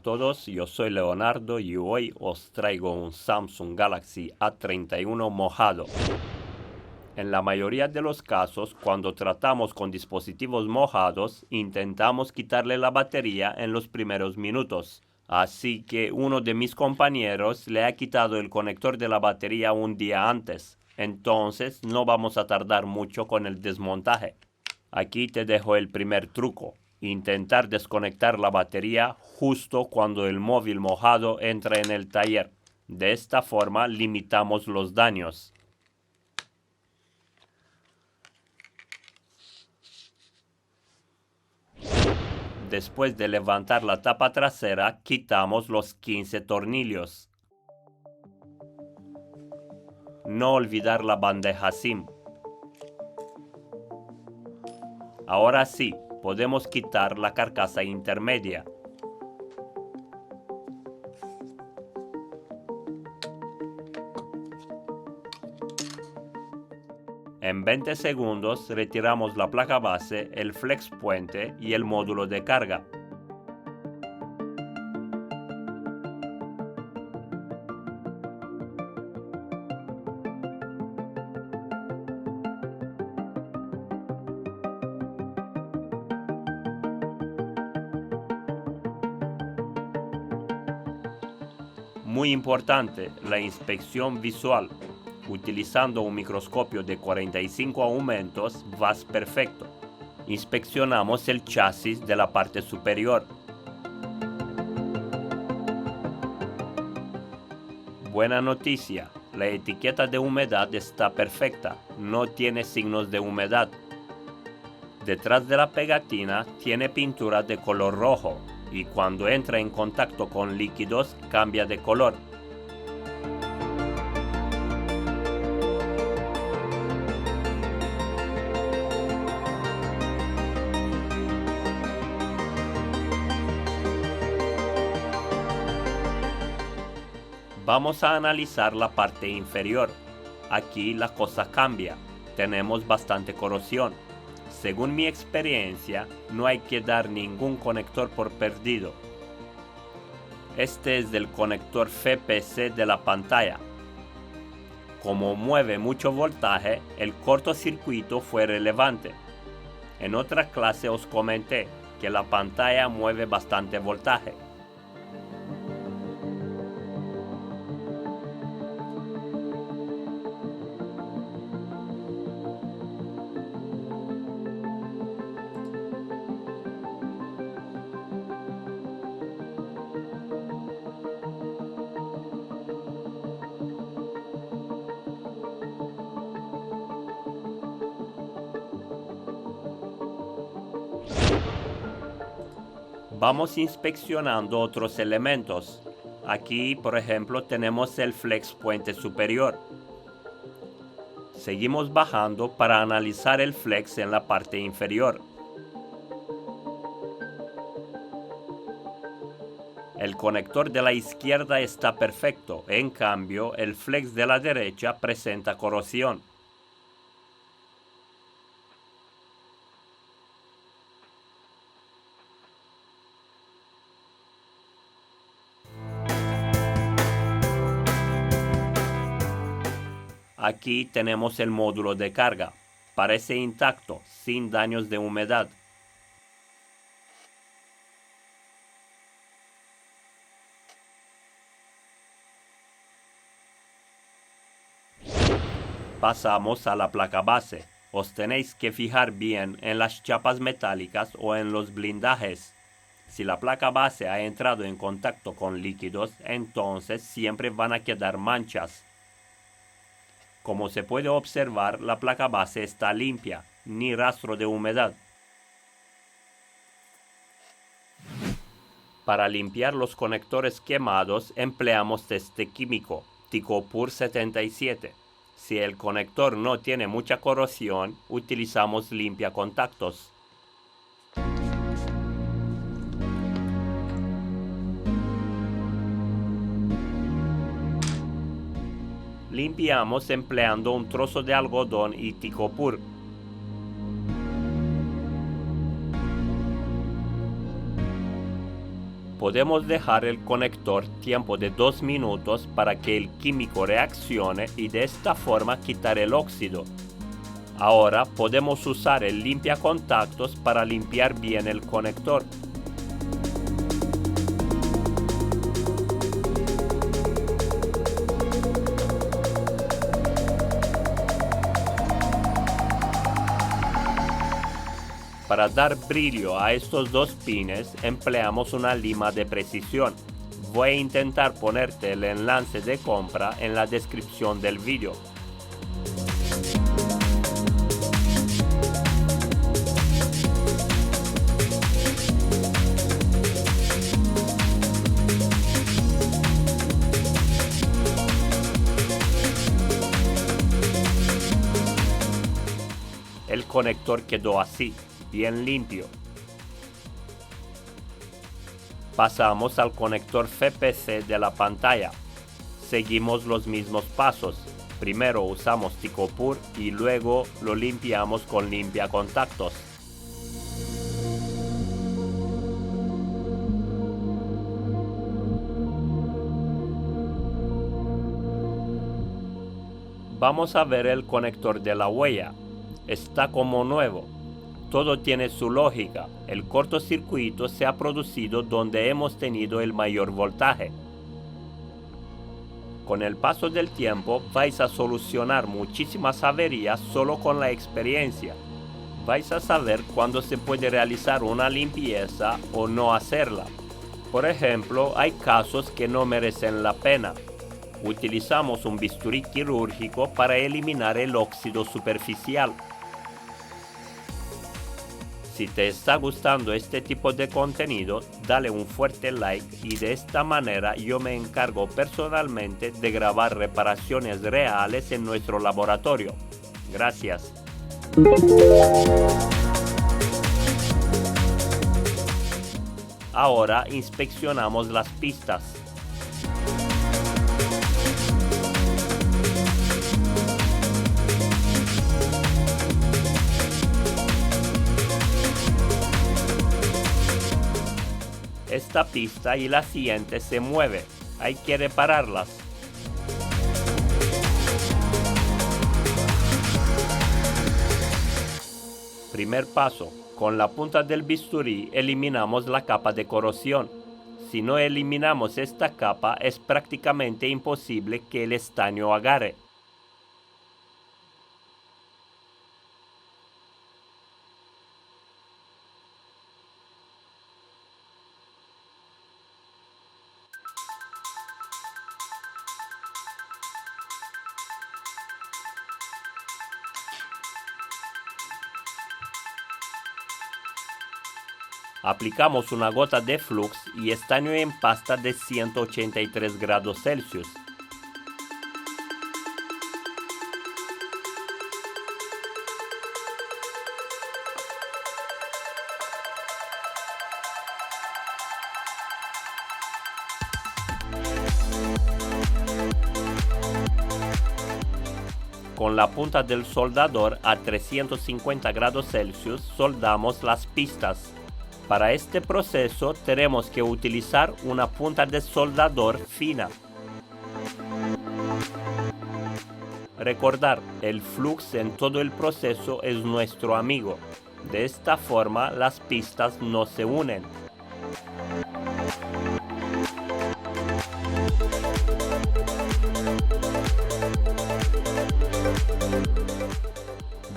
todos, yo soy Leonardo y hoy os traigo un Samsung Galaxy A31 mojado. En la mayoría de los casos, cuando tratamos con dispositivos mojados, intentamos quitarle la batería en los primeros minutos. Así que uno de mis compañeros le ha quitado el conector de la batería un día antes. Entonces no vamos a tardar mucho con el desmontaje. Aquí te dejo el primer truco. Intentar desconectar la batería justo cuando el móvil mojado entra en el taller. De esta forma limitamos los daños. Después de levantar la tapa trasera, quitamos los 15 tornillos. No olvidar la bandeja SIM. Ahora sí, podemos quitar la carcasa intermedia. En 20 segundos retiramos la placa base, el flex puente y el módulo de carga. Muy importante, la inspección visual. Utilizando un microscopio de 45 aumentos, vas perfecto. Inspeccionamos el chasis de la parte superior. Buena noticia, la etiqueta de humedad está perfecta, no tiene signos de humedad. Detrás de la pegatina tiene pintura de color rojo y cuando entra en contacto con líquidos cambia de color. Vamos a analizar la parte inferior. Aquí la cosa cambia. Tenemos bastante corrosión. Según mi experiencia, no hay que dar ningún conector por perdido. Este es del conector FPC de la pantalla. Como mueve mucho voltaje, el cortocircuito fue relevante. En otra clase os comenté que la pantalla mueve bastante voltaje. Vamos inspeccionando otros elementos. Aquí, por ejemplo, tenemos el flex puente superior. Seguimos bajando para analizar el flex en la parte inferior. El conector de la izquierda está perfecto, en cambio, el flex de la derecha presenta corrosión. Aquí tenemos el módulo de carga. Parece intacto, sin daños de humedad. Pasamos a la placa base. Os tenéis que fijar bien en las chapas metálicas o en los blindajes. Si la placa base ha entrado en contacto con líquidos, entonces siempre van a quedar manchas. Como se puede observar, la placa base está limpia, ni rastro de humedad. Para limpiar los conectores quemados empleamos este químico, Ticopur 77. Si el conector no tiene mucha corrosión, utilizamos limpia contactos. Limpiamos empleando un trozo de algodón y Ticopur. Podemos dejar el conector tiempo de 2 minutos para que el químico reaccione y de esta forma quitar el óxido. Ahora podemos usar el limpiacontactos para limpiar bien el conector. Para dar brillo a estos dos pines empleamos una lima de precisión. Voy a intentar ponerte el enlace de compra en la descripción del vídeo. El conector quedó así, bien limpio. Pasamos al conector FPC de la pantalla. Seguimos los mismos pasos. Primero usamos Ticopur y luego lo limpiamos con limpiacontactos. Vamos a ver el conector de la huella. Está como nuevo. Todo tiene su lógica. El cortocircuito se ha producido donde hemos tenido el mayor voltaje. Con el paso del tiempo vais a solucionar muchísimas averías solo con la experiencia. Vais a saber cuándo se puede realizar una limpieza o no hacerla. Por ejemplo, hay casos que no merecen la pena. Utilizamos un bisturí quirúrgico para eliminar el óxido superficial. Si te está gustando este tipo de contenido, dale un fuerte like y de esta manera yo me encargo personalmente de grabar reparaciones reales en nuestro laboratorio. Gracias. Ahora inspeccionamos las pistas. Esta pista y la siguiente se mueve. Hay que repararlas. Primer paso. Con la punta del bisturí eliminamos la capa de corrosión. Si no eliminamos esta capa, es prácticamente imposible que el estaño agarre. Aplicamos una gota de flux y estaño en pasta de 183 grados Celsius. Con la punta del soldador a 350 grados Celsius soldamos las pistas. Para este proceso tenemos que utilizar una punta de soldador fina. Recordar, el flux en todo el proceso es nuestro amigo. De esta forma las pistas no se unen.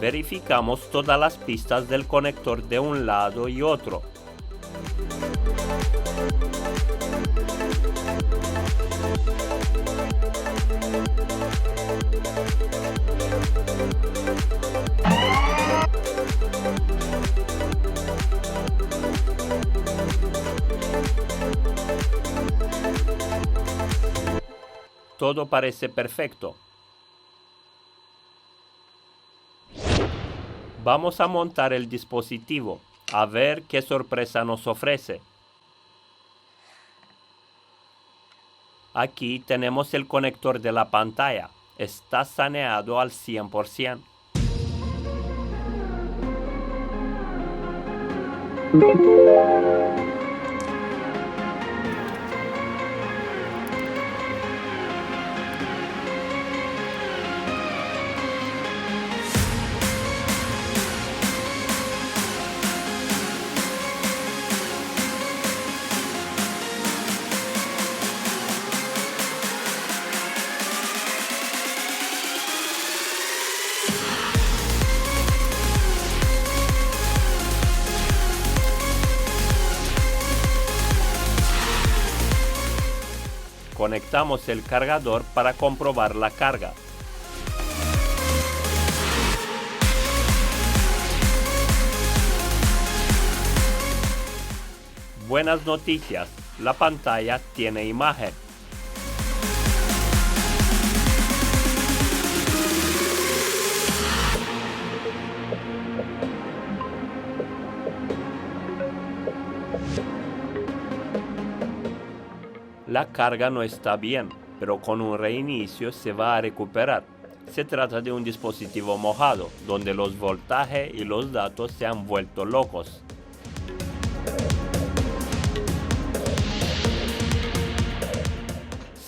Verificamos todas las pistas del conector de un lado y otro. Todo parece perfecto. Vamos a montar el dispositivo, a ver qué sorpresa nos ofrece. Aquí tenemos el conector de la pantalla. Está saneado al 100%. Conectamos el cargador para comprobar la carga. Buenas noticias, la pantalla tiene imagen. La carga no está bien, pero con un reinicio se va a recuperar. Se trata de un dispositivo mojado, donde los voltajes y los datos se han vuelto locos.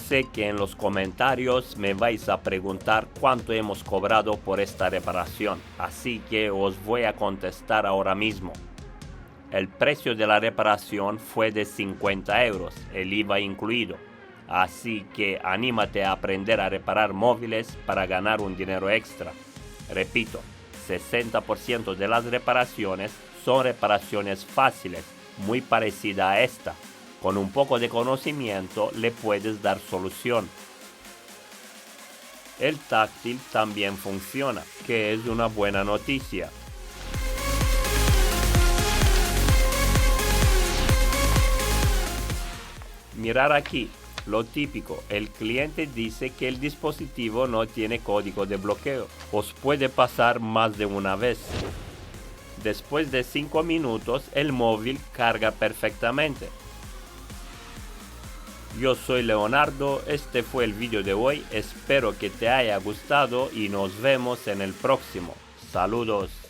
Sé que en los comentarios me vais a preguntar cuánto hemos cobrado por esta reparación, así que os voy a contestar ahora mismo. El precio de la reparación fue de 50 euros, el IVA incluido. Así que anímate a aprender a reparar móviles para ganar un dinero extra. Repito, 60% de las reparaciones son reparaciones fáciles, muy parecida a esta. Con un poco de conocimiento le puedes dar solución. El táctil también funciona, que es una buena noticia. Mirar aquí, lo típico, el cliente dice que el dispositivo no tiene código de bloqueo. Os puede pasar más de una vez. Después de 5 minutos el móvil carga perfectamente. Yo soy Leonardo, este fue el vídeo de hoy, espero que te haya gustado y nos vemos en el próximo. Saludos.